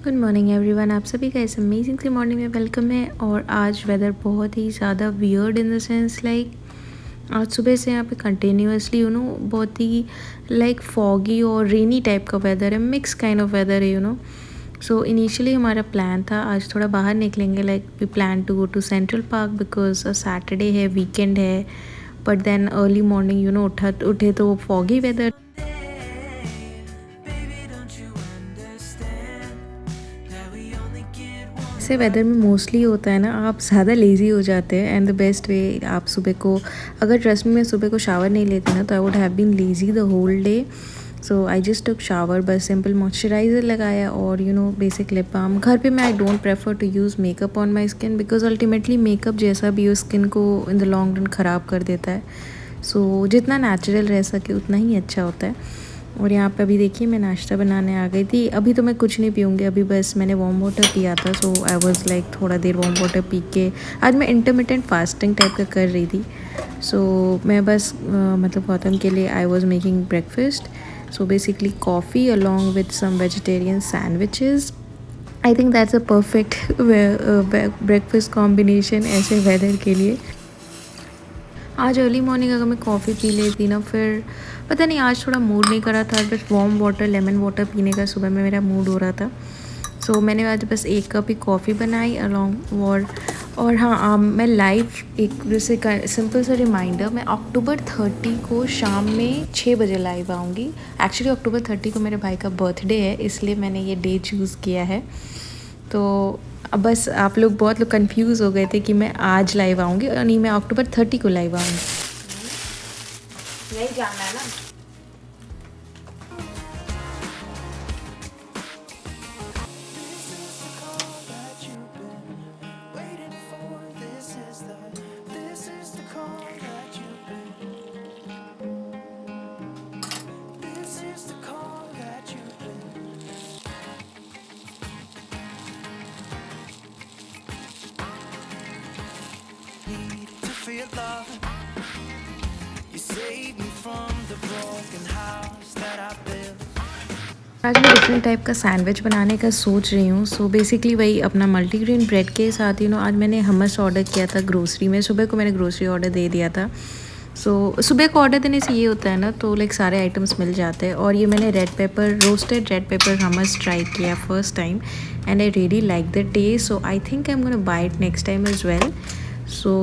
Good morning everyone, आप सभी का इस अमेजिंगली मॉर्निंग में वेलकम है। और आज वेदर बहुत ही ज़्यादा weird in the sense like आज सुबह से यहाँ पे कंटिन्यूसली बहुत ही लाइक फॉगी और रेनी टाइप का वेदर है, मिक्स काइंड ऑफ वेदर है सो इनिशियली हमारा प्लान था आज थोड़ा बाहर निकलेंगे, like we plan to go to Central Park because Saturday है, वीकेंड है। बट देन अर्ली मॉर्निंग उठे तो फॉगी वेदर। ऐसे वेदर में मोस्टली होता है ना, आप ज़्यादा लेज़ी हो जाते हैं एंड द बेस्ट वे आप सुबह को, अगर ट्रस्ट में मैं सुबह को शावर नहीं लेती ना तो I would have been lazy the whole day. So I just took shower, बस सिंपल मॉइस्चराइज़र लगाया और बेसिक लिप बाम। घर पे मैं I don't prefer to use makeup on my skin because ultimately makeup जैसा भी हो स्किन को इन द लॉन्ग रन ख़राब कर देता है। सो जितना नेचुरल रह सके उतना ही अच्छा होता है। और यहाँ पे अभी देखिए मैं नाश्ता बनाने आ गई थी। अभी तो मैं कुछ नहीं पीऊँगी, अभी बस मैंने वार्म वाटर पिया था। सो आई वाज लाइक थोड़ा देर वार्म वाटर पी के, आज मैं इंटरमिटेंट फास्टिंग टाइप का कर रही थी। सो मैं बस मतलब गौतम के लिए I was making breakfast. So basically coffee along with some vegetarian sandwiches. I think that's a perfect breakfast combination ऐसे वेदर के लिए। आज अर्ली मॉर्निंग अगर मैं कॉफ़ी पी लेती ना, फिर पता नहीं आज थोड़ा मूड नहीं करा था, बस वार्म वाटर लेमन वाटर पीने का सुबह में मेरा मूड हो रहा था। सो मैंने आज बस 1 कप ही कॉफ़ी बनाई अलॉन्ग और हाँ, मैं लाइव एक जैसे सिंपल सा रिमाइंडर, मैं अक्टूबर 30 को शाम में 6 बजे लाइव आऊँगी। एक्चुअली अक्टूबर 30 को मेरे भाई का बर्थडे है, इसलिए मैंने ये डे चूज़ किया है। तो अब बस आप लोग बहुत लोग कंफ्यूज हो गए थे कि मैं आज लाइव आऊँगी और नहीं, मैं अक्टूबर 30 को लाइव आऊँगी। नहीं जाना है ना। Feel love, you saved me from the broken house that I built. आज मैं डिफरेंट टाइप का सैंडविच बनाने का सोच रही हूँ। सो बेसिकली वही अपना मल्टीग्रेन ब्रेड के साथ आज मैंने हमस ऑर्डर किया था ग्रोसरी में। सुबह को मैंने ग्रोसरी ऑर्डर दे दिया था। सो सुबह को ऑर्डर देने से ये होता है ना, तो लाइक सारे आइटम्स मिल जाते हैं। और ये मैंने roasted red pepper hummus try किया first time and I really like the taste. So I think I am gonna buy it next time as well. So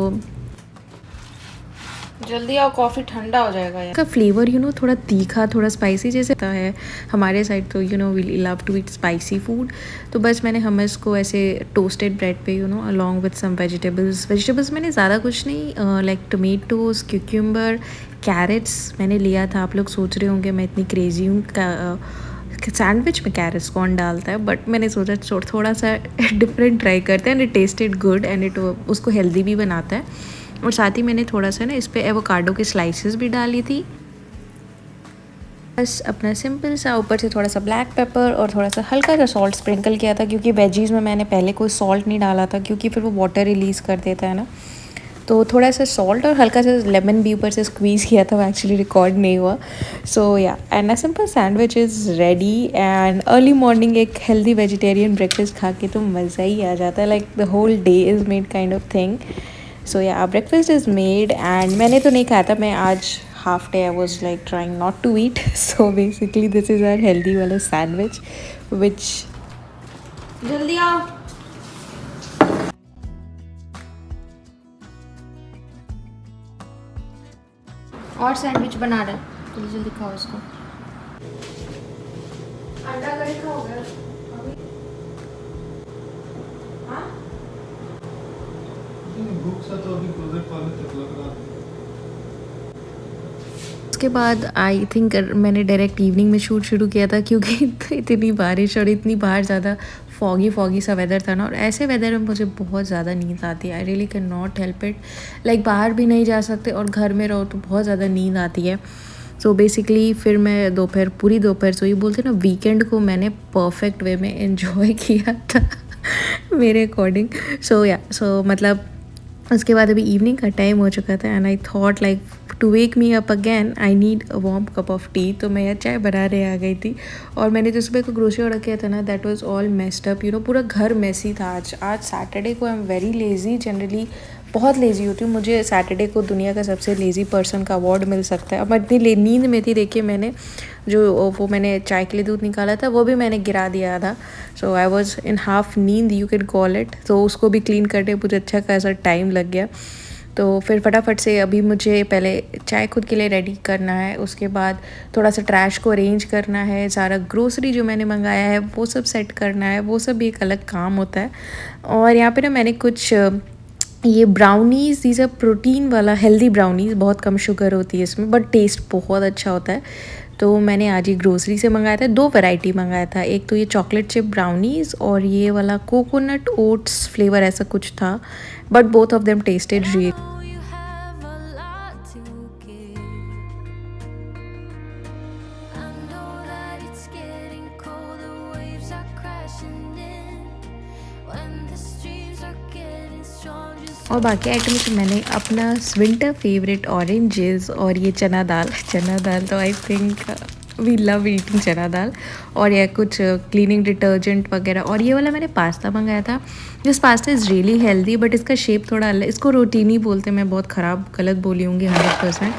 जल्दी आओ, कॉफ़ी ठंडा हो जाएगा यार। इसका फ्लेवर थोड़ा तीखा थोड़ा स्पाइसी जैसे होता है। हमारे साइड तो we love to eat spicy food. तो बस मैंने हमस को ऐसे टोस्टेड ब्रेड पे अलॉन्ग विद सम वेजिटेबल्स मैंने ज़्यादा कुछ नहीं, लाइक टोमेटोज, क्यूक्यूम्बर, कैरेट्स मैंने लिया था। आप लोग सोच रहे होंगे मैं इतनी क्रेजी हूँ सैंडविच में कैरेट्स कौन डालता है, बट मैंने सोचा थोड़ा सा डिफरेंट ट्राई करते हैं and it tested good and it उसको हेल्दी भी बनाता है। और साथ ही मैंने थोड़ा सा ना इस पर एवोकाडो के स्लाइसेस भी डाली थी। बस अपना सिंपल सा ऊपर से थोड़ा सा ब्लैक पेपर और थोड़ा सा हल्का सा सॉल्ट स्प्रिंकल किया था, क्योंकि वेजीज़ में मैंने पहले कोई सॉल्ट नहीं डाला था क्योंकि फिर वो वाटर रिलीज़ कर देता है ना। तो थोड़ा सा सॉल्ट और हल्का सा लेमन भी ऊपर से स्क्वीज़ किया था, वो एक्चुअली रिकॉर्ड नहीं हुआ। So yeah and a simple sandwich is ready and early morning एक हेल्दी वेजिटेरियन ब्रेकफास्ट खा के तो मज़ा ही आ जाता है। Like the whole day is made kind of thing. So yeah breakfast is made and मैंने तो नहीं खाया था। मैं आज half day I was like trying not to eat. So basically this is our healthy वाला सैंडविच विच जल्दी आओ। और सैंडविच बना रहे, जल्दी जल्दी खाओ इसको। अंडा करी खाओगे अभी? हाँ? भूख सा तो अभी प्रोजेक्ट वाले तक लग रहा है। उसके बाद आई थिंक मैंने डायरेक्ट इवनिंग में शूट शुरू किया था, क्योंकि इतनी बारिश और इतनी बाहर ज़्यादा फॉगी सा वेदर था ना। और ऐसे वेदर में मुझे बहुत ज़्यादा नींद आती है। I really can not help it. Like बाहर भी नहीं जा सकते और घर में रहो तो बहुत ज़्यादा नींद आती है। सो बेसिकली फिर मैं पूरी दोपहर सो ये बोलते ना, वीकेंड को मैंने परफेक्ट वे में एंजॉय किया था मेरे अकॉर्डिंग। सो मतलब उसके बाद अभी इवनिंग का टाइम हो चुका था and I thought like to wake me up again I need a warm cup of tea. तो मैं यहाँ चाय बनाने आ गई थी और मैंने जो सुबह को ग्रोसरी ऑर्डर किया था ना, that was all messed up, पूरा घर मेसी था। आज सैटरडे को I am very lazy, generally बहुत लेज़ी होती हूँ। मुझे सैटरडे को दुनिया का सबसे लेज़ी पर्सन का अवार्ड मिल सकता है। अब मैं इतनी नींद में थी, देखिए मैंने वो मैंने चाय के लिए दूध निकाला था वो भी मैंने गिरा दिया था। सो आई वॉज इन हाफ नींद, यू कैन कॉल इट। तो उसको भी क्लीन करने मुझे अच्छा खासा टाइम लग गया। तो फिर फटाफट से अभी मुझे पहले चाय खुद के लिए रेडी करना है, उसके बाद थोड़ा सा ट्रैश को अरेंज करना है, सारा ग्रोसरी जो मैंने मंगाया है वो सब सेट करना है, वो सब भी एक अलग काम होता है। और यहाँ पे ना मैंने कुछ ये ब्राउनीज़, दीज आर प्रोटीन वाला हेल्दी ब्राउनीज़, बहुत कम शुगर होती है इसमें बट टेस्ट बहुत अच्छा होता है। तो मैंने आज ये ग्रोसरी से मंगाया था, 2 वैरायटी मंगाया था। एक तो ये चॉकलेट चिप ब्राउनीज़ और ये वाला कोकोनट ओट्स फ्लेवर ऐसा कुछ था, but both of them tested really. You have a lot to give. I know that it's getting cold, the waves are crashing in. When the streams are getting strong, just और बाकी items मैंने अपना winter favourite oranges और ये चना दाल तो I think we love eating chana dal, और यह कुछ क्लीनिंग डिटर्जेंट वगैरह। और ये वाला मैंने पास्ता मंगाया था। This pasta is really healthy but इसका शेप थोड़ा अलग, इसको रोटीनी बोलते हैं। मैं बहुत ख़राब गलत बोली होंगी 100%,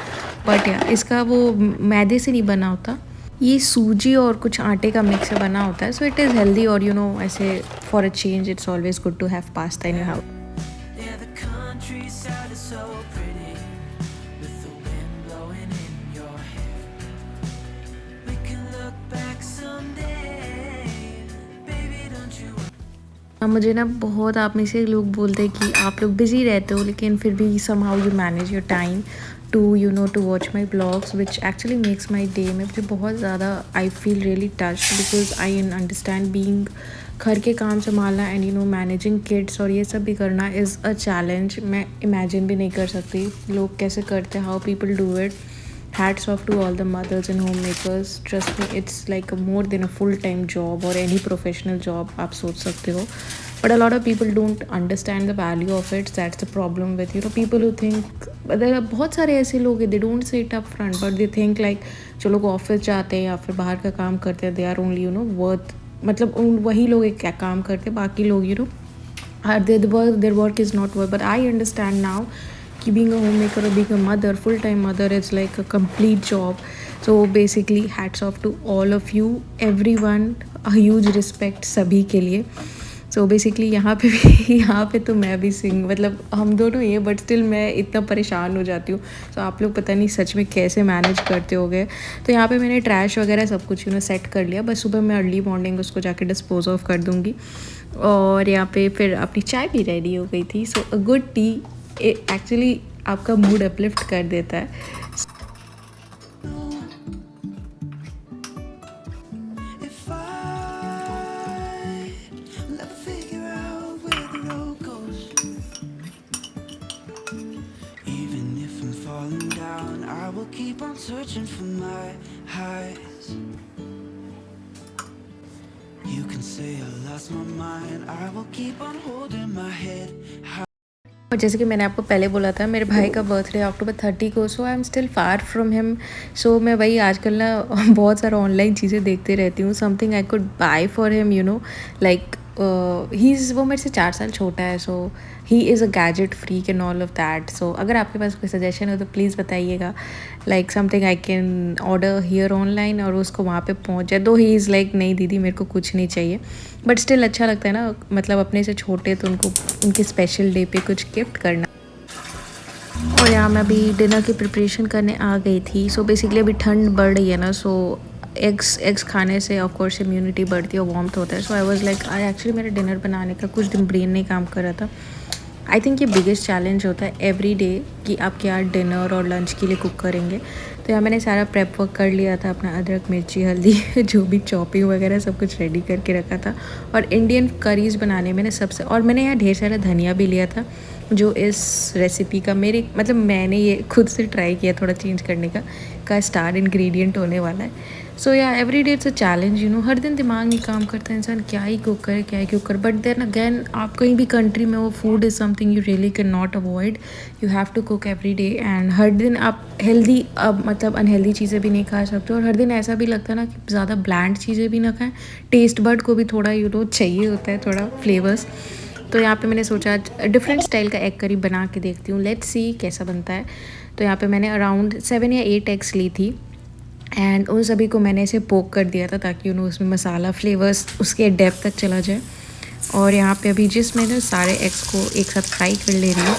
बट या इसका वो मैदे से नहीं बना होता, ये सूजी और कुछ आटे का मिक्स से बना होता है। सो इट इज़ हेल्दी और ऐसे for a change it's always good to have pasta in your house. yeah, the countryside is so pretty with the wind blowing in your hair. We can look back someday, baby, don't you? अब मुझे ना बहुत आप में से लोग बोलते हैं कि आप लोग बिज़ी रहते हो लेकिन फिर भी somehow you manage your time to to watch my blogs which actually makes my day. में मुझे बहुत ज़्यादा I feel really touched because I understand being घर के काम संभालना एंड मैनेजिंग किड्स और ये सब भी करना इज़ अ चैलेंज। मैं इमेजिन भी नहीं कर सकती लोग कैसे करते हैं, how people do it. Hats off to all the mothers and homemakers. Trust me, it's like more than a full-time job or any professional job आप सोच सकते हो. But a lot of people don't understand the value of it. That's the problem with people who think there are बहुत सारे ऐसे लोग हैं, they don't say it up front but they think like जो लोग ऑफिस जाते हैं या फिर बाहर का काम करते हैं they are only worth, मतलब वही लोग एक क्या काम करते हैं, बाकी लोग their work is not worth. But I understand now कि being a homemaker or being a mother, full-time mother, it's like a complete job. So basically hats off to all of you, everyone, a huge respect सभी के लिए। So basically यहाँ पे तो मैं भी मतलब हम दोनों ही हैं बट स्टिल मैं इतना परेशान हो जाती हूँ। So आप लोग पता नहीं सच में कैसे मैनेज करते होगे। तो यहाँ पे मैंने ट्रैश वगैरह सब कुछ सेट कर लिया, बस सुबह मैं अर्ली मॉर्निंग उसको जाके डिस्पोज ऑफ कर दूँगी। और यहाँ पे फिर अपनी चाय भी रेडी हो गई थी। सो अ गुड टी एक्चुअली आपका मूड अपलिफ्ट कर देता है। If I never figure out where the road goes, even if I'm falling down, I will keep on searching for my highs. You can say I lost my mind, I will keep on holding my head high. और जैसे कि मैंने आपको पहले बोला था मेरे भाई का बर्थडे अक्टूबर 30 को, so I am still far from him. So मैं वही आजकल ना बहुत सारा ऑनलाइन चीज़ें देखते रहती हूँ, something I could buy for him like वो मेरे से 4 साल छोटा है। So he is a gadget freak and all of that. So अगर आपके पास कोई सजेशन हो तो प्लीज़ बताइएगा, like something I can order here online और उसको वहाँ पे पहुँच जाए। दो ही इज़ लाइक नहीं दीदी मेरे को कुछ नहीं चाहिए, बट स्टिल अच्छा लगता है ना, मतलब अपने से छोटे तो उनको उनके स्पेशल डे पे कुछ गिफ्ट करना। और यहाँ मैं अभी डिनर की प्रिपरेशन करने आ गई थी। सो बेसिकली अभी ठंड बढ़ रही है ना, सो एग्स खाने से ऑफ कोर्स इम्यूनिटी बढ़ती है और वार्मथ होता है। So I was like I actually मेरा डिनर बनाने का कुछ दिन ब्रेन नहीं काम कर रहा था। आई थिंक ये बिगेस्ट चैलेंज होता है एवरी डे कि आप क्या डिनर और लंच के लिए कुक करेंगे। तो यहाँ मैंने सारा प्रेप वर्क कर लिया था, अपना अदरक मिर्ची हल्दी जो भी चॉपिंग वगैरह सब कुछ रेडी करके रखा था। और इंडियन करीज़ बनाने मैंने सबसे, और मैंने यहाँ ढेर सारा धनिया भी लिया था जो इस रेसिपी का मैंने ये खुद से ट्राई किया थोड़ा चेंज करने का स्टार इंग्रेडिएंट होने वाला है। So yeah every day it's a challenge, you know, हर दिन दिमाग नहीं काम करता, इंसान क्या ही कुक करे क्या ही कुक करे, बट देन अगेन आप कहीं भी कंट्री में हो, food is something you really can not avoid, you have to cook every day. And हर दिन आप हेल्दी, अब मतलब अनहेल्दी चीज़ें भी नहीं खा सकते, और हर दिन ऐसा भी लगता है ना कि ज़्यादा ब्लैंड चीज़ें भी ना खाएं, टेस्ट बड को भी थोड़ा यू नो चाहिए होता है, थोड़ा फ्लेवर्स। तो यहाँ पे मैंने सोचा आज डिफरेंट स्टाइल का एग करी बना के देखती हूँ, लेट्स सी कैसा बनता है। तो यहाँ पे मैंने अराउंड 7 या 8 एग्स ली थी, एंड उन सभी को मैंने ऐसे पोक कर दिया था ताकि उसमें मसाला फ्लेवर्स उसके डेप्थ तक चला जाए। और यहाँ पे अभी मैंने सारे एग्स को एक साथ फ्राई कर ले रही हूँ,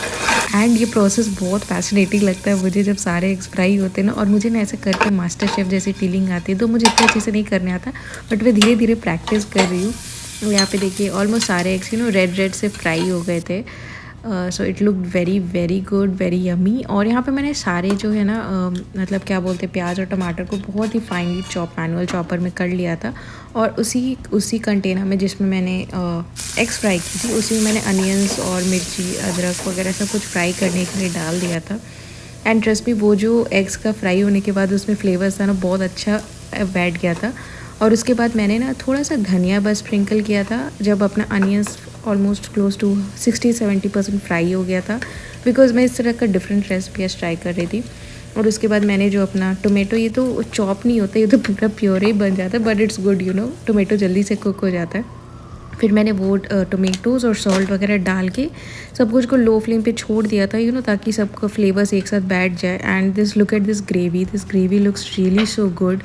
एंड ये प्रोसेस बहुत फैसिनेटिंग लगता है मुझे जब सारे एग्स फ्राई होते हैं ना, और मुझे ना ऐसे करके मास्टर शेफ़ जैसी फीलिंग आती है, तो मुझे इतनी अच्छे से नहीं करने आता, बट मैं धीरे धीरे प्रैक्टिस कर रही हूँ। यहाँ पे देखिए ऑलमोस्ट सारे एग्स यू नो रेड से फ्राई हो गए थे, so it look very very good, very yummy. और यहाँ पे मैंने सारे जो है ना मतलब क्या बोलते हैं, प्याज और टमाटर को बहुत ही फाइनली मैनुअल चॉपर में कर लिया था, और उसी कंटेनर में जिसमें मैंने एग्स फ्राई की थी, उसी में मैंने अनियंस और मिर्ची अदरक वगैरह सब कुछ फ्राई करने के लिए डाल दिया था। एंड ट्रस्ट मी, वो जो एग्स का फ्राई होने के बाद उसमें फ्लेवर्स था ना, बहुत अच्छा बैठ गया था। और उसके बाद मैंने ना थोड़ा सा धनिया बस स्प्रिंकल किया था जब अपना onions almost close to 60-70% fry हो गया था, बिकॉज मैं इस तरह का डिफरेंट रेसिपीज ट्राई कर रही थी। और उसके बाद मैंने जो अपना टोमेटो, ये तो चॉप नहीं होता, ये तो पूरा प्योर ही बन जाता है, but it's good you know, tomato जल्दी से कुक हो जाता है। फिर मैंने वो टोमेटोज़ और सॉल्ट वगैरह डाल के सब कुछ को लो फ्लेम पे छोड़ दिया था, यू नो, ताकि सबका फ्लेवर्स एक साथ बैठ जाए। And look at this gravy looks really so good.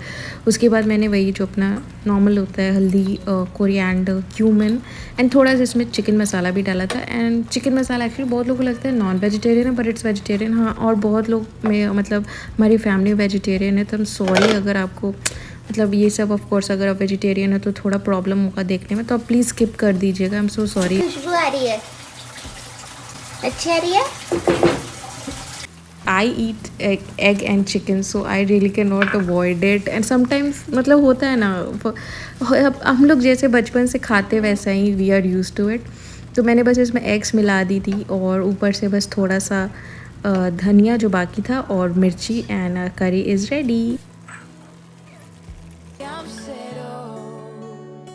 उसके बाद मैंने वही जो अपना नॉर्मल होता है, हल्दी, कोरिएंडर, क्यूमिन, एंड थोड़ा सा इसमें चिकन मसाला भी डाला था। एंड चिकन मसाला एक्चुअली बहुत लोगों को लगता है नॉन वेजिटेरियन है, बट इट्स वेजिटेरियन, हाँ। और बहुत लोग में मतलब हमारी फैमिली वेजिटेरियन है, तो हम सॉरी अगर आपको मतलब ये सब, ऑफ कोर्स अगर आप वेजिटेरियन है तो थोड़ा प्रॉब्लम होगा देखने में, तो आप प्लीज़ स्किप कर दीजिएगा, आई एम सो सॉरी। खुशबू आ रही है, अच्छी आ रही है। I eat egg and chicken, so I really cannot avoid it. And sometimes मतलब होता है ना, हम लोग जैसे बचपन से खाते वैसा ही we are used to it। तो मैंने बस इसमें एग्स मिला दी थी, और ऊपर से बस थोड़ा सा धनिया जो बाकी था, और मिर्ची, एंड करी is ready. I'm settled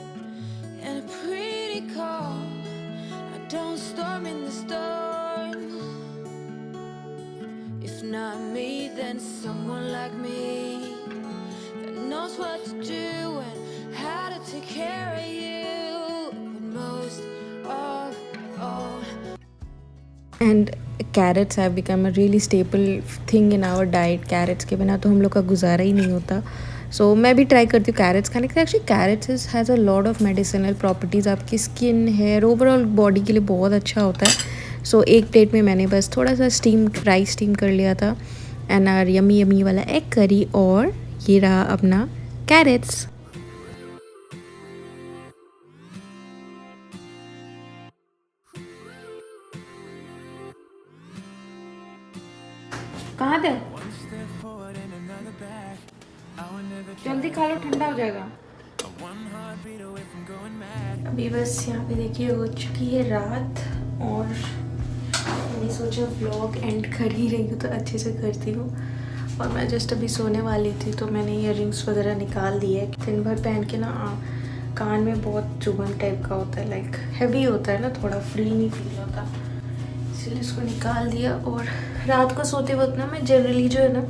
and pretty calm. I don't storm in the storm. If not me, then someone like me that knows what to do and how to take care of you. But most of all, and carrots have become a really staple thing in our diet. Carrots के बिना तो हम लोग का गुजारा ही नहीं होता। सो मैं भी ट्राई करती हूँ कैरेट्स खाने के। Actually carrots has a lot of medicinal properties, आपकी स्किन, हेयर, ओवरऑल बॉडी के लिए बहुत अच्छा होता है। सो एक प्लेट में मैंने बस थोड़ा सा राइस स्टीम कर लिया था, एंड आर यमी यमी वाला एग करी, और ये रहा अपना कैरेट्स। कहाँ थे? जल्दी खा लो, ठंडा हो जाएगा। अभी बस यहाँ पे देखिए हो चुकी है रात, और मैंने सोचा व्लॉग एंड कर ही रही हूँ तो अच्छे से करती हूँ। और मैं जस्ट अभी सोने वाली थी, तो मैंने ईयररिंग्स वगैरह निकाल दिए। दिन भर पहन के ना कान में बहुत चुभन टाइप का होता है, लाइक हैवी होता है ना, थोड़ा फ्री नहीं फील होता, इसलिए इसको निकाल दिया। और रात को सोते वक्त ना मैं जनरली जो है ना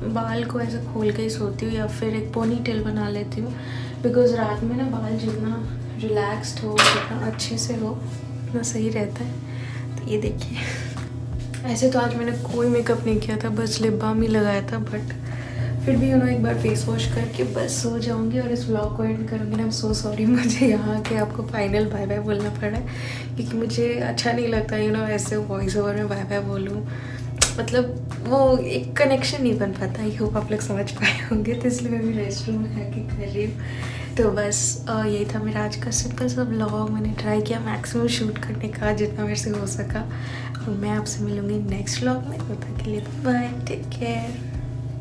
बाल को ऐसे खोल के ही सोती हूँ, या फिर एक पोनी टेल बना लेती हूँ, बिकॉज़ रात में ना बाल जितना रिलैक्स्ड हो, जितना अच्छे से हो, उतना सही रहता है। तो ये देखिए, ऐसे तो आज मैंने कोई मेकअप नहीं किया था, बस लिप बाम ही लगाया था, बट फिर भी एक बार फेस वॉश करके बस सो जाऊंगी और इस व्लॉग को एंड करूँगी। आई एम सो सॉरी, मुझे यहाँ आके आपको फाइनल बाय बाय बोलना पड़ा है, क्योंकि मुझे अच्छा नहीं लगता ऐसे वॉइस ओवर में बाय बाय बोलूँ, मतलब वो एक कनेक्शन नहीं बन पाता। आई होप आप लोग समझ पाए होंगे, तो इसलिए मैं भी रेस्ट रूम में आके कर रही हूँ। तो बस यही था मेरा आज का सिंपल सा व्लॉग। मैंने ट्राई किया मैक्सिमम शूट करने का जितना मेरे से हो सका, और मैं आपसे मिलूँगी नेक्स्ट व्लॉग में। तब तक के लिए बाय, टेक केयर।